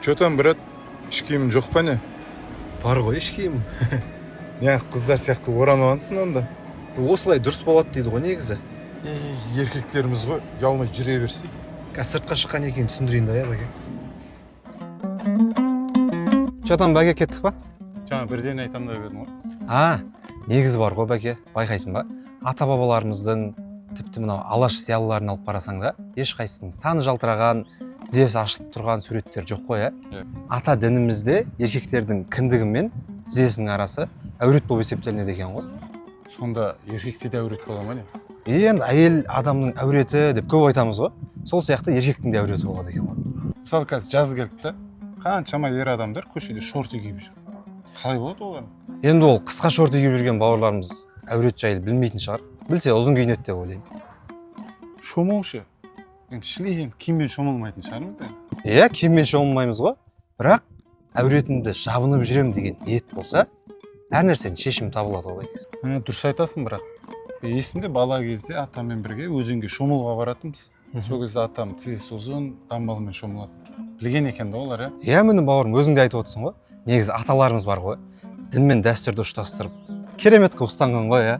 Чё там, брат? Іш киімің жоқ па не? Бар ғой іш киім. Неғып қыздар сияқты орамалансың онда? Осылай дұрыс болады дейді ғой негізі. Еркектеріміз ғой, ұялмай жүре берсей. Қазір сыртқа шыққан екенін түсіндірейін да, бәке. Чатан бәке кеттік па? Жаңа бірден айтам деп едім ғой. Негізі бар ғой бәке, байқайсың ба? Ата-бабаларымыздың тіпті мынау алаш зиялыларын алып қарасаң да, ешқайсысының саны жалтыраған, тізесі ашылып тұрған суреттер жоқ қой, Ата дінімізде еркектердің кіндігі мен тізесінің арасы әурет болып есептелінеді екен ғой. Сонда еркекте де әурет бола ма не? Енді әйел адамның әуреті деп көп айтамыз ғой. Сол сияқты еркектің де әуреті болады екен ғой. Мысалы қазір жаз келді да, қаншама ер адамдар көшеде шорты киіп жүр. Қалай болады олар? Енді ол қысқа шорты киіп жүрген бауырларымыз әурет жайлы білмейтін шығар. Білсе ұзын киінеді деп ойлаймын. Шомылшы. Енді шілеген киіммен шомылмайтын шығармыз енді. Киіммен шомылмаймыз ғой. Бірақ әуретімді жабынып жүрем деген ниет болса, әр нәрсенің шешімі табылады ғой. Дұрыс айтасың, бірақ есімде бала кезде атаммен бірге өзенге шомылуға баратынбыз. Сол кезде атам тізесі ұзын, дамбалмен шомылады. Білген екен да олар, Міне бауырым, өзің де айтып отырсың ғой. Негізі аталарымыз бар ғой. Дін мен дәстүрді ұштастырып, керемет қылып ұстанған ғой,